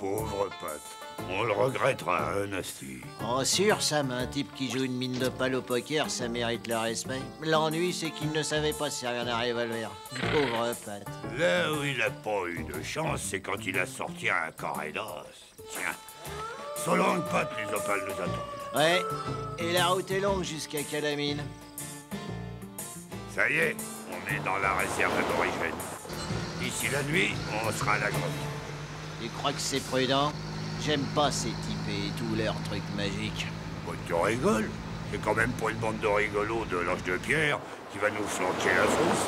Pauvre Pat. On le regrettera, hein, Nasty. Oh, sûr, Sam, un type qui joue une mine de pal au poker, ça mérite le respect. L'ennui, c'est qu'il ne savait pas se servir d'un revolver. Pauvre Pat. Là où il a pas eu de chance, c'est quand il a sorti un carré d'os. Tiens, so long, Pat, les opales nous attendent. Ouais, et la route est longue jusqu'à Calamine. Ça y est, on est dans la réserve aborigène. D'ici la nuit, on sera à la grotte. Tu crois que c'est prudent? J'aime pas ces types et tous leurs trucs magiques. Bon, tu rigoles. C'est quand même pas une bande de rigolos de l'Ange de Pierre qui va nous flanquer la sauce.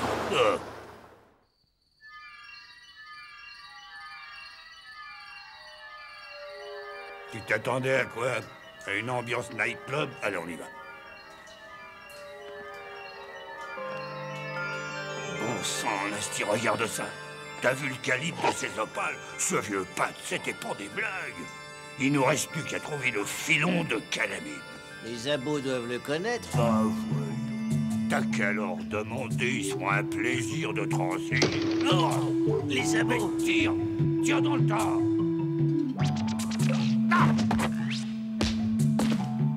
Tu t'attendais à quoi? À une ambiance nightclub? Allez, on y va. Bon sang, Nasty, regarde ça. T'as vu le calibre de ces opales? Ce vieux Pat, c'était pas des blagues. Il nous reste plus qu'à trouver le filon de Calamine. Les abos doivent le connaître. Bah ouais. T'as qu'à leur demander, ils seront un plaisir de te renseigner. Oh, les abos. Tire dans le tas. Ah,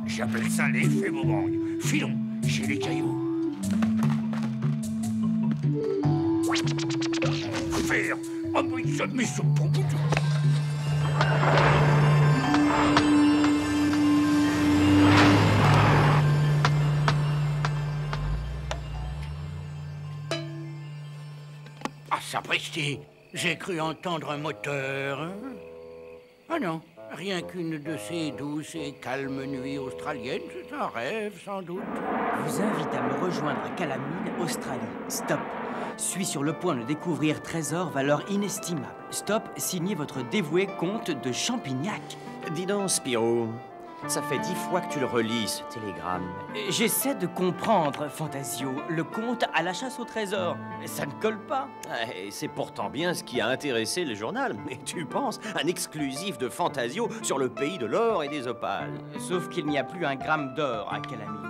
j'appelle ça l'effet boomerang. Filon chez les cailloux. Faire. Oh, mais ça met ce bon bout. Ah, sapristi, j'ai cru entendre un moteur. Ah non, rien qu'une de ces douces et calmes nuits australiennes, c'est un rêve sans doute. Vous invite à me rejoindre à Calamine, Australie. Stop. Suis sur le point de découvrir trésor valeur inestimable. Stop, signez votre dévoué comte de Champignac. Dis donc, Spirou, ça fait 10 fois que tu le relis, ce télégramme. J'essaie de comprendre, Fantasio. Le comte à la chasse au trésor. Ça ne colle pas. Et c'est pourtant bien ce qui a intéressé le journal. Mais tu penses, un exclusif de Fantasio sur le pays de l'or et des opales. Sauf qu'il n'y a plus un gramme d'or à Calamine.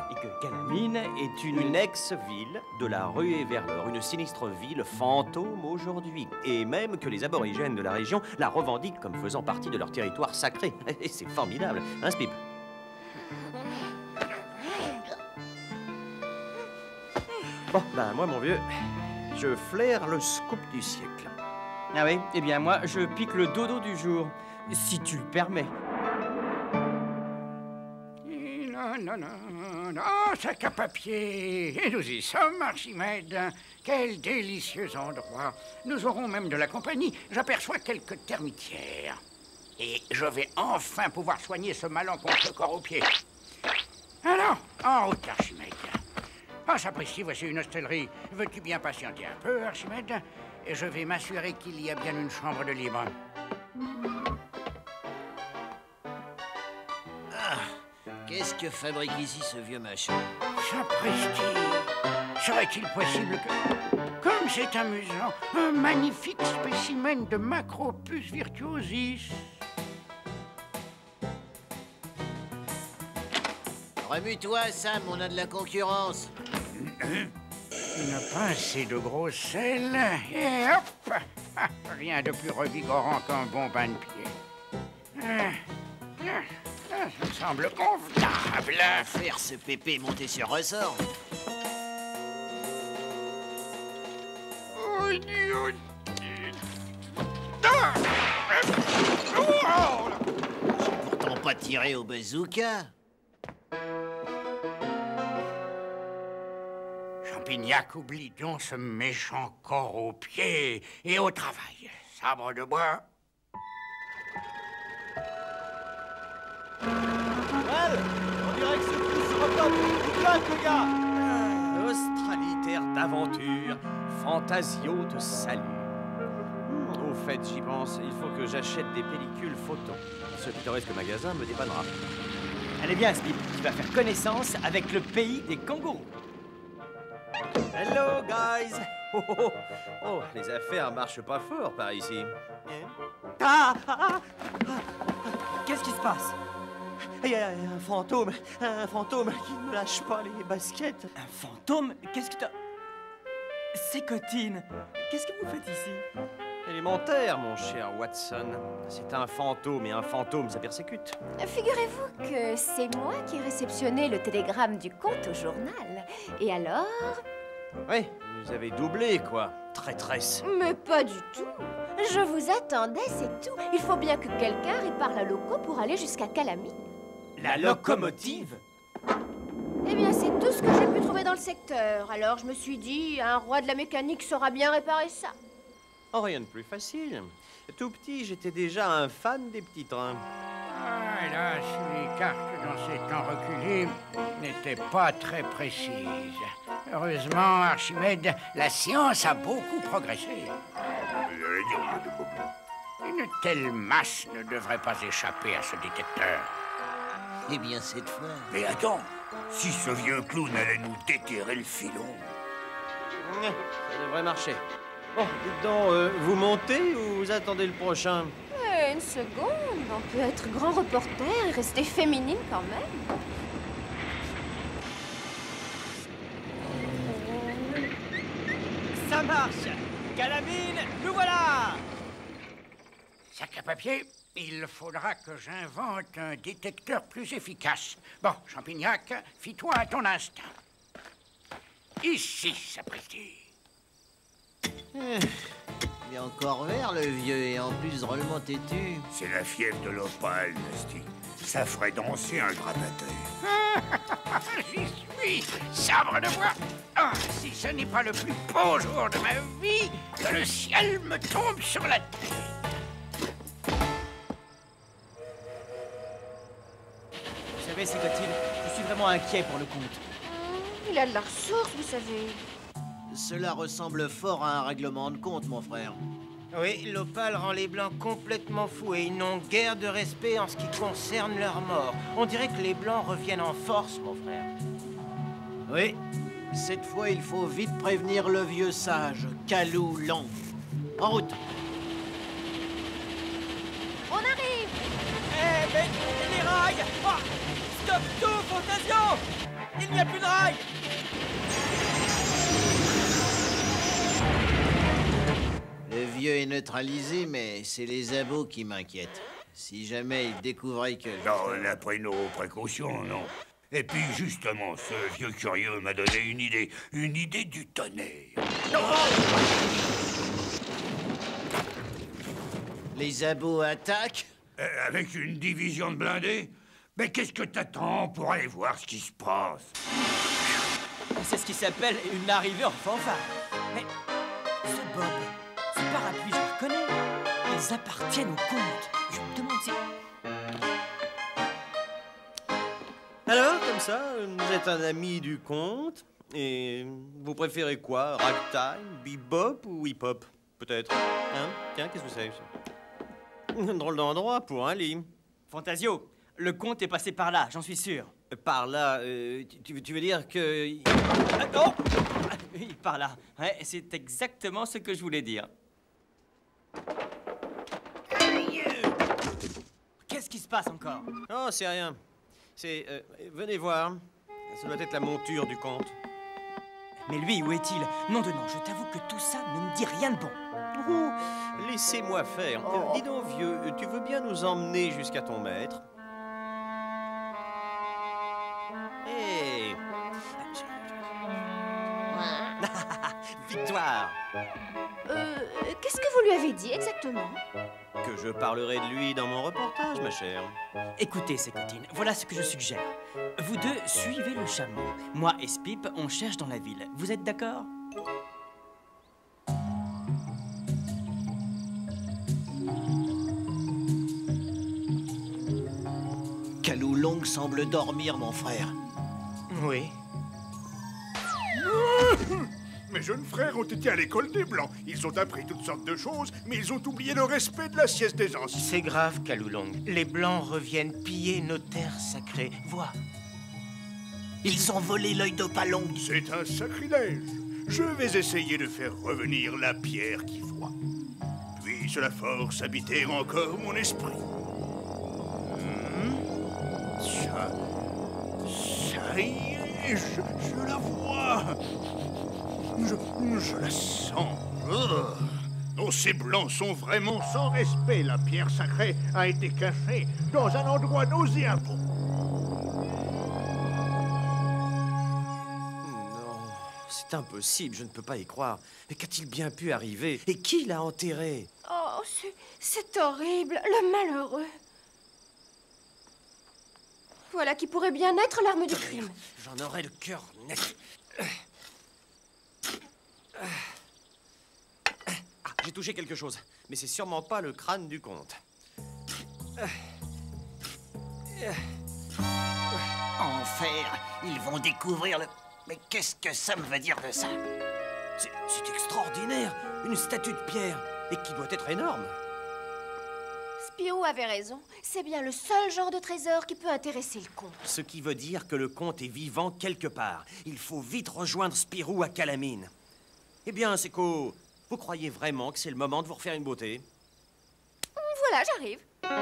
Et que Calamine est Une ex-ville de la ruée vers l'or, une sinistre ville fantôme aujourd'hui. Et même que les aborigènes de la région la revendiquent comme faisant partie de leur territoire sacré. Et c'est formidable, hein, Spip? Bon, ben moi, mon vieux, je flaire le scoop du siècle. Ah oui? Eh bien, moi, je pique le dodo du jour. Si tu le permets. Non, sac à papier. Et nous y sommes, Archimède. Quel délicieux endroit. Nous aurons même de la compagnie. J'aperçois quelques termitières. Et je vais enfin pouvoir soigner ce malencontreux corps au pied. Alors, en route, Archimède. Ah, sapristi, voici une hostellerie. Veux-tu bien patienter un peu, Archimède? Et je vais m'assurer qu'il y a bien une chambre de libre. Qu'est-ce que fabrique ici ce vieux machin? Sapristi! Serait-il possible que... Comme c'est amusant, un magnifique spécimen de Macropus virtuosis. Remue-toi, Sam, on a de la concurrence. Une pincée de gros sel, et hop! Rien de plus revigorant qu'un bon bain de pied. Ça me semble convenable. Faire ce pépé monter sur ressort. J'ai pourtant pas tiré au bazooka. Champignac, oublie donc ce méchant corps aux pieds et au travail. Sabre de bois. On dirait que ce coup sera pas plus claque, le gars. L'Australie, terre d'aventure, Fantasio te salue. Au fait, j'y pense, il faut que j'achète des pellicules photos. Ce pittoresque magasin me dépannera. Allez bien, Spip, tu vas faire connaissance avec le pays des kangourous. Hello, guys. Oh, les affaires marchent pas fort par ici. Qu'est-ce qui se passe? Il y a un fantôme qui ne lâche pas les baskets. Un fantôme? Qu'est-ce que t'as... C'est Cotine. Qu'est-ce que vous faites ici? Élémentaire, mon cher Watson. C'est un fantôme, et un fantôme, ça persécute. Figurez-vous que c'est moi qui ai réceptionné le télégramme du comte au journal. Et alors? Oui, vous avez doublé, quoi. Traîtresse. Mais pas du tout. Je vous attendais, c'est tout. Il faut bien que quelqu'un répare la loco pour aller jusqu'à Calamine. La locomotive? Eh bien, c'est tout ce que j'ai pu trouver dans le secteur. Alors, je me suis dit, un roi de la mécanique saura bien réparer ça. Oh, rien de plus facile. Tout petit, j'étais déjà un fan des petits trains. Ah, hélas, les cartes dans ces temps reculés n'étaient pas très précises. Heureusement, Archimède, la science a beaucoup progressé. Une telle masse ne devrait pas échapper à ce détecteur. Eh bien, cette fois... Mais attends, si ce vieux clown allait nous déterrer le filon... Ça devrait marcher. Bon, dites donc, vous montez ou vous attendez le prochain? Une seconde, on peut être grand reporter et rester féminine quand même. Ça marche! Calamine, nous voilà! Sac à papier, il faudra que j'invente un détecteur plus efficace. Bon, Champignac, fie-toi à ton instinct. Ici, sapristi. Il est encore vert, le vieux, et en plus drôlement têtu. C'est la fièvre de l'opale, Nasty. Ça ferait danser un grabataire. J'y suis, sabre de bois. Ah, si ce n'est pas le plus beau jour de ma vie, que le ciel me tombe sur la tête. Vous savez, Ségotine, je suis vraiment inquiet pour le comte. Il a de la ressource, vous savez. Cela ressemble fort à un règlement de compte, mon frère. Oui, l'opale rend les Blancs complètement fous et ils n'ont guère de respect en ce qui concerne leur mort. On dirait que les Blancs reviennent en force, mon frère. Oui, cette fois, il faut vite prévenir le vieux sage, Kalou Long. En route. On arrive! Eh, mais les rails! Oh, stop tout, Fantasio! Il n'y a plus de rails! Le vieux est neutralisé, mais c'est les abos qui m'inquiètent. Si jamais il découvrait que... Non, d'après nos précautions, non. Et puis, justement, ce vieux curieux m'a donné une idée du tonnerre. Les abos attaquent? Avec une division de blindés? Mais qu'est-ce que t'attends pour aller voir ce qui se passe? C'est ce qui s'appelle une arrivée en fanfare. Mais ce Bob, ce parapluie, je le reconnais. Ils appartiennent au comte. Je me demande si... Alors, comme ça, vous êtes un ami du comte, et vous préférez quoi? Ragtime, bebop ou hip-hop? Peut-être. Hein? Tiens, qu'est-ce que c'est, ça? Drôle d'endroit pour un lit. Fantasio, le comte est passé par là, j'en suis sûr. Par là, tu veux dire que... Ah, non! Oui, par là. Ouais, c'est exactement ce que je voulais dire. Qu'est-ce qui se passe encore? Oh, c'est rien. C'est... venez voir. Ça doit être la monture du comte. Mais lui, où est-il? Nom de nom, je t'avoue que tout ça ne me dit rien de bon. Oh, laissez-moi faire. Dis donc, vieux, tu veux bien nous emmener jusqu'à ton maître? Hé! Victoire! Qu'est-ce que vous lui avez dit exactement? Que je parlerai de lui dans mon reportage, ma chère. Écoutez, Ségotine, voilà ce que je suggère. Vous deux, suivez le chameau. Moi et Spip, on cherche dans la ville. Vous êtes d'accord? Kalou Long semble dormir, mon frère. Oui. Mes jeunes frères ont été à l'école des Blancs. Ils ont appris toutes sortes de choses, mais ils ont oublié le respect de la sieste des anciens. C'est grave, Kaloulong. Les Blancs reviennent piller nos terres sacrées. Vois. Ils ont volé l'œil d'Opalong. C'est un sacrilège. Je vais essayer de faire revenir la pierre qui voit. Puisse la force habiter encore mon esprit. Ça y est, je la vois. Je la sens. Oh, ces blancs sont vraiment sans respect. La pierre sacrée a été cachée dans un endroit nauséabond. Non, c'est impossible, je ne peux pas y croire. Mais qu'a-t-il bien pu arriver? Et qui l'a enterré? Oh, c'est horrible, le malheureux. Voilà qui pourrait bien être l'arme du crime. J'en aurais le cœur net. Ah, j'ai touché quelque chose, mais c'est sûrement pas le crâne du comte. Enfer, ils vont découvrir le... Mais qu'est-ce que ça me veut dire de ça? C'est extraordinaire, une statue de pierre, et qui doit être énorme. Spirou avait raison. C'est bien le seul genre de trésor qui peut intéresser le comte. Ce qui veut dire que le comte est vivant quelque part. Il faut vite rejoindre Spirou à Calamine. Eh bien, Seco, vous croyez vraiment que c'est le moment de vous refaire une beauté? Voilà, j'arrive. Monsieur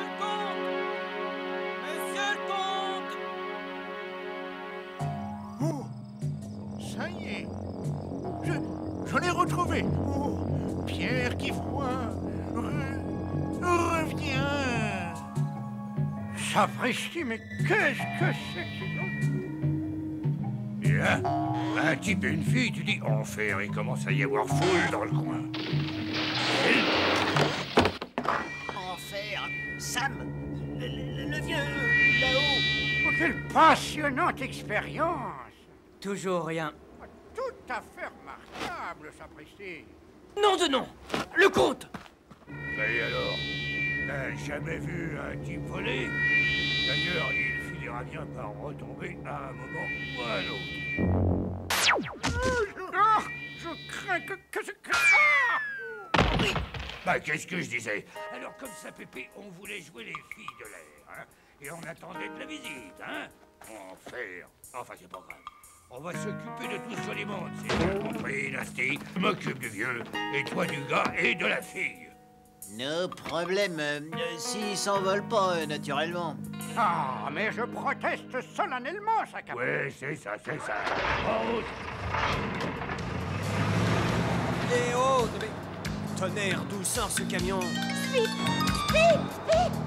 le comte! Monsieur le comte! Oh, ça y est. Je l'ai retrouvé. Oh, Pierre qui froid. Reviens. Sapristi, mais qu'est-ce que c'est que Et là, un type et une fille, tu dis enfer, il commence à y avoir foule dans le coin. Enfer, Sam, le vieux, là-haut. Oh, quelle passionnante expérience! Toujours rien. Tout à fait remarquable, sapristi. Nom de nom! Le comte! Et alors, t'as jamais vu un type voler? D'ailleurs, il finira bien par retomber à un moment ou à un autre. Oh, je crains que ça! Oui. Bah, qu'est-ce que je disais? Alors, comme ça, Pépé, on voulait jouer les filles de l'air, hein? Et on attendait de la visite, hein? Enfer. Enfin, c'est pas grave. On va s'occuper de tout ce monde, c'est bien compris, Nasty. Je m'occupe du vieux, et toi du gars et de la fille. No problème, s'ils s'envolent pas, naturellement. Ah, mais je proteste solennellement, Sacapo. Ouais, c'est ça, c'est ça. En route. Eh oh, mais... Tonnerre, d'où sort ce camion? Vite! Vite! Vite!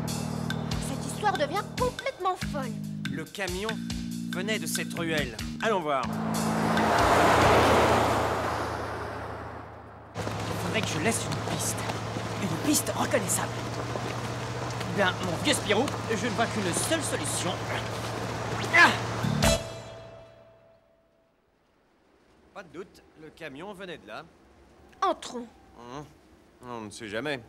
Cette histoire devient complètement folle. Le camion venait de cette ruelle. Allons voir. Il faudrait que je laisse une piste. Une piste reconnaissable. Bien, mon vieux Spirou, je ne vois qu'une seule solution. Ah! Pas de doute, le camion venait de là. Entrons. On ne sait jamais.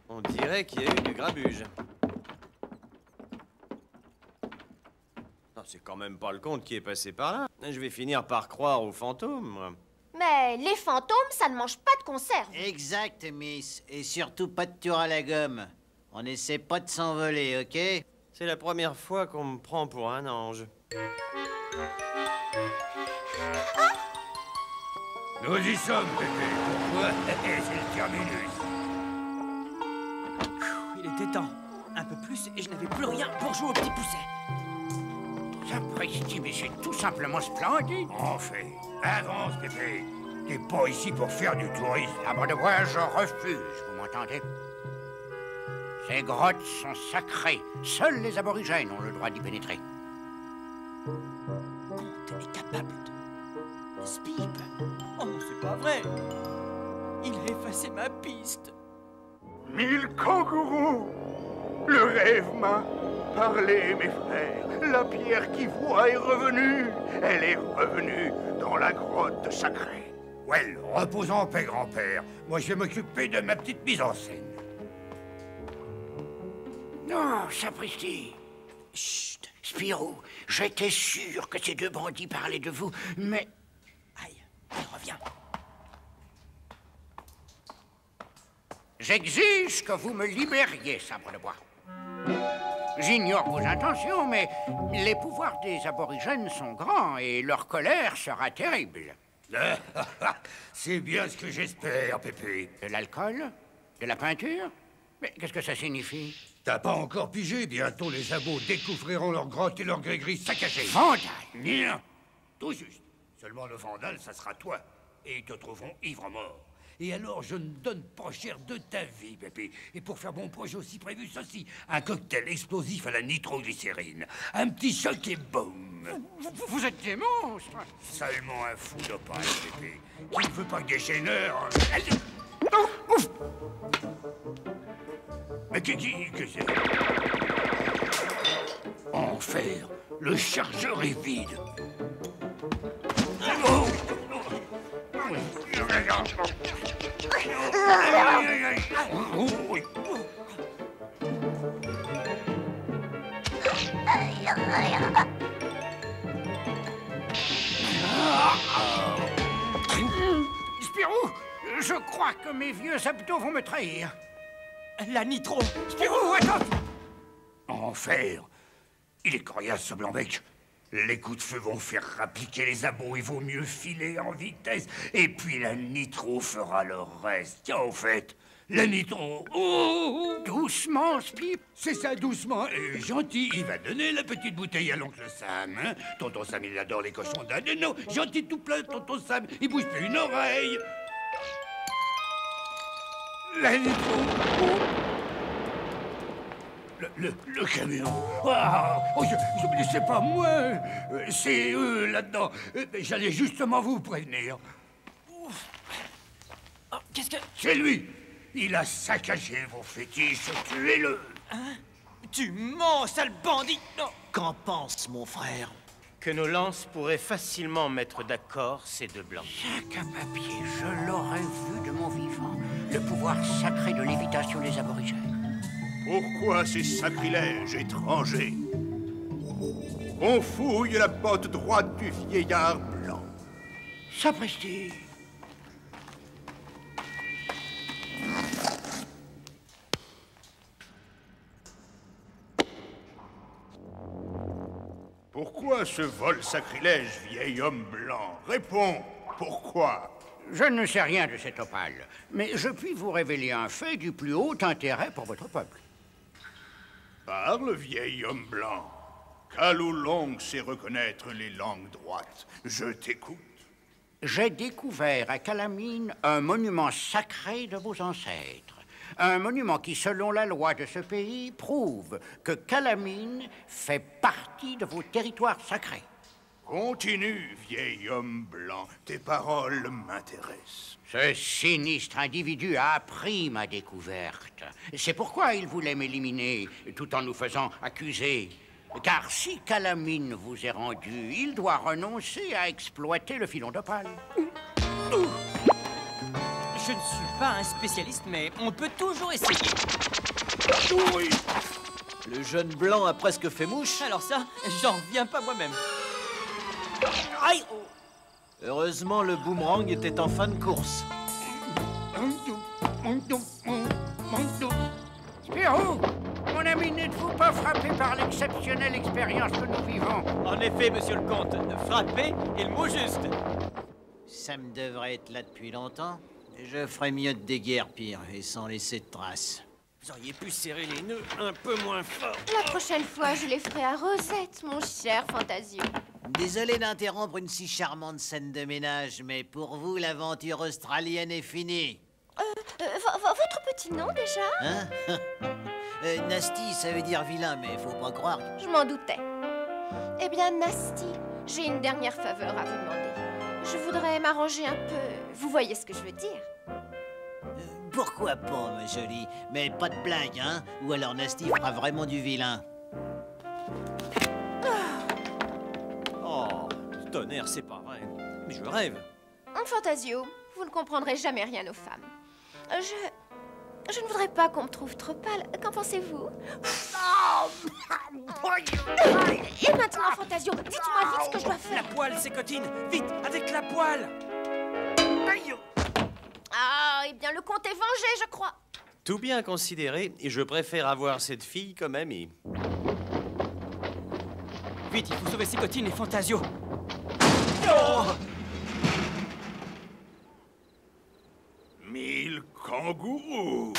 On dirait qu'il y a eu du grabuge. Non, c'est quand même pas le comte qui est passé par là. Je vais finir par croire aux fantômes, moi. Mais les fantômes, ça ne mange pas de conserve. Exact, Miss. Et surtout pas de tour à la gomme. On essaie pas de s'envoler, ok? C'est la première fois qu'on me prend pour un ange. Nous y sommes, Pépé. Pourquoi? C'est le terminus. Il était temps. Un peu plus et je n'avais plus rien pour jouer au petit pousset. Sapristi, mais c'est tout simplement splendide. En fait, avance, Pépé. T'es pas ici pour faire du tourisme. À mon devoir, je refuse, vous m'entendez? Ces grottes sont sacrées. Seuls les aborigènes ont le droit d'y pénétrer. Comte est capable de... Spip. Oh, c'est pas vrai. Il a effacé ma piste. 1000 kangourous. Le rêve m'a parlé, mes frères. La pierre qui voit est revenue. Elle est revenue dans la grotte sacrée. Well, reposons en paix, grand-père. Moi, je vais m'occuper de ma petite mise en scène. Non, sapristi. Chut, Spirou, j'étais sûr que ces deux bandits parlaient de vous, mais... Aïe, il revient. J'exige que vous me libériez, Sabre de Bois. J'ignore vos intentions, mais les pouvoirs des aborigènes sont grands et leur colère sera terrible. C'est bien ce que j'espère, Pépé. De l'alcool? De la peinture? Mais qu'est-ce que ça signifie? T'as pas encore pigé? Bientôt les abos découvriront leur grotte et leur grégerie saccagée. Vandale! Rien. Tout juste. Seulement le vandale, ça sera toi. et ils te trouveront ivre-mort. Et alors, je ne donne pas cher de ta vie, Pépé. Et pour faire mon projet aussi prévu, ceci, un cocktail explosif à la nitroglycérine. Un petit choc et boum. Vous êtes des monstres. Seulement un fou d'opale, Pépé, qui ne veut pas que des chaîneurs... Mais que c'est? Enfer, le chargeur est vide. Oh! Spirou, je crois que mes vieux abdos vont me trahir. La nitro! Spirou, attends! Enfer! Il est coriace, ce blanc-bec. Les coups de feu vont faire rappliquer les abos, il vaut mieux filer en vitesse. Et puis la nitro fera le reste. Tiens, au fait, la nitro... Oh, Doucement, Spip. c'est ça, doucement et gentil. Il va donner la petite bouteille à l'oncle Sam, hein. Tonton Sam, il adore les cochons d'Inde. Non, gentil tout plein, tonton Sam, il bouge plus une oreille. La nitro... Oh. Le camion. Ah, oh, c'est pas moi. C'est eux là-dedans. J'allais justement vous prévenir. Oh, qu'est-ce que... C'est lui. Il a saccagé vos fétiches. Tuez-le. Hein? Tu mens, sale bandit! Non. Qu'en pense mon frère? Que nos lances pourraient facilement mettre d'accord ces deux blancs. Sac à papier, je l'aurais vu de mon vivant. Le pouvoir sacré de lévitation des aborigènes. Pourquoi ces sacrilèges étrangers? On fouille la botte droite du vieillard blanc. Sapristi. Pourquoi ce vol sacrilège, vieil homme blanc? Réponds, pourquoi? Je ne sais rien de cette opale, mais je puis vous révéler un fait du plus haut intérêt pour votre peuple. Parle, vieil homme blanc. Kalou Long sait reconnaître les langues droites. Je t'écoute. J'ai découvert à Calamine un monument sacré de vos ancêtres. Un monument qui, selon la loi de ce pays, prouve que Calamine fait partie de vos territoires sacrés. Continue, vieil homme blanc. Tes paroles m'intéressent. Ce sinistre individu a appris ma découverte. C'est pourquoi il voulait m'éliminer, tout en nous faisant accuser. Car si Calamine vous est rendu, il doit renoncer à exploiter le filon d'opale. Je ne suis pas un spécialiste, mais on peut toujours essayer. Oui. Le jeune blanc a presque fait mouche. Alors ça, j'en reviens pas moi-même. Aïe! Heureusement, le boomerang était en fin de course. Spirou, mon ami, n'êtes-vous pas frappé par l'exceptionnelle expérience que nous vivons? En effet, monsieur le comte, frapper est le mot juste. Ça me devrait être là depuis longtemps. Je ferais mieux de déguerpir et sans laisser de traces. Vous auriez pu serrer les nœuds un peu moins fort. La prochaine fois, je les ferai à Rosette, mon cher Fantasio. Désolé d'interrompre une si charmante scène de ménage, mais pour vous, l'aventure australienne est finie. Votre petit nom, déjà? Hein? Nasty, ça veut dire vilain, mais faut pas croire. Je m'en doutais. Eh bien, Nasty, j'ai une dernière faveur à vous demander. Je voudrais m'arranger un peu. Vous voyez ce que je veux dire? Pourquoi pas, ma jolie? Mais pas de blague, hein? Ou alors Nasty fera vraiment du vilain. Oh, tonnerre, c'est pas vrai. Mais je rêve. Fantasio, vous ne comprendrez jamais rien aux femmes. Je ne voudrais pas qu'on me trouve trop pâle. Qu'en pensez-vous? Et maintenant, Fantasio, dites-moi vite ce que je dois faire. La poêle, c'est Cotine. Vite, avec la poêle. Aïe. Ah, eh bien, le comte est vengé, je crois. Tout bien considéré, et je préfère avoir cette fille comme amie. Vite, il faut sauver Cotine et Fantasio. Oh! 1000 kangourous.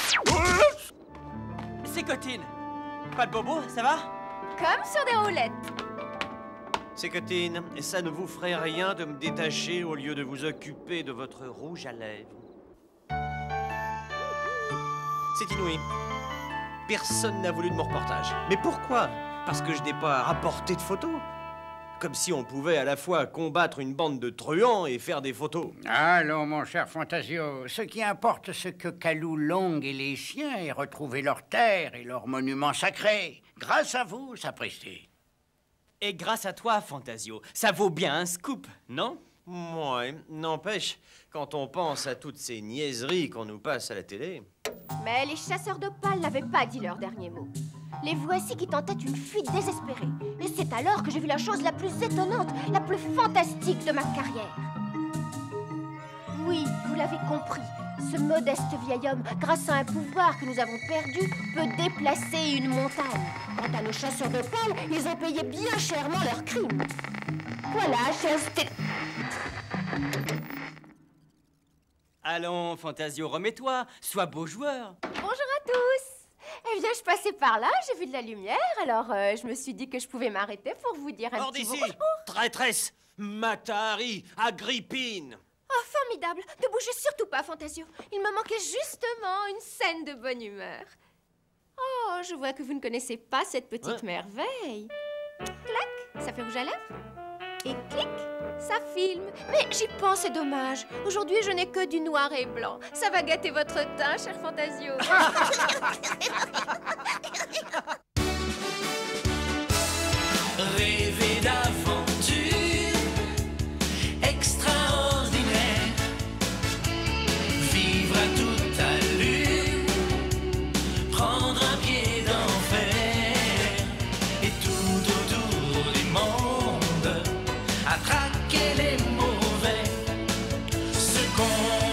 Cotine. Pas de bobo, ça va? Comme sur des roulettes. Sécotine, ça ne vous ferait rien de me détacher au lieu de vous occuper de votre rouge à lèvres? C'est inouï. Personne n'a voulu de mon reportage. Mais pourquoi? Parce que je n'ai pas rapporté de photos. Comme si on pouvait à la fois combattre une bande de truands et faire des photos. Allons, mon cher Fantasio, ce qui importe, c'est que Kalou Long et les siens aient retrouvé leur terre et leurs monuments sacrés. Grâce à vous, sapristi. Et grâce à toi, Fantasio, ça vaut bien un scoop, non? Ouais, n'empêche, quand on pense à toutes ces niaiseries qu'on nous passe à la télé... Mais les chasseurs d'opales n'avaient pas dit leur dernier mot. Les voici qui tentaient une fuite désespérée. Et c'est alors que j'ai vu la chose la plus étonnante, la plus fantastique de ma carrière. Oui, vous l'avez compris. Ce modeste vieil homme, grâce à un pouvoir que nous avons perdu, peut déplacer une montagne. Quant à nos chasseurs d'opales, ils ont payé bien chèrement leur crime. Voilà, chers Allons, Fantasio, remets-toi, sois beau joueur. Bonjour à tous. Eh bien, je passais par là, j'ai vu de la lumière, alors je me suis dit que je pouvais m'arrêter pour vous dire un Hors petit mot. d'ici, traîtresse, Matahari, Agrippine. Oh, formidable. Ne bougez surtout pas, Fantasio. Il me manquait justement une scène de bonne humeur. Oh, je vois que vous ne connaissez pas cette petite merveille. Clac, ça fait rouge à lèvres. Et clic, ça filme. Mais j'y pense, c'est dommage. Aujourd'hui, je n'ai que du noir et blanc. Ça va gâter votre teint, cher Fantasio. Rêver d'aventure extraordinaire, vivre à toute allure, prendre un pied d'enfer, et tout autour du monde, à traquer les mauvais, ce qu'on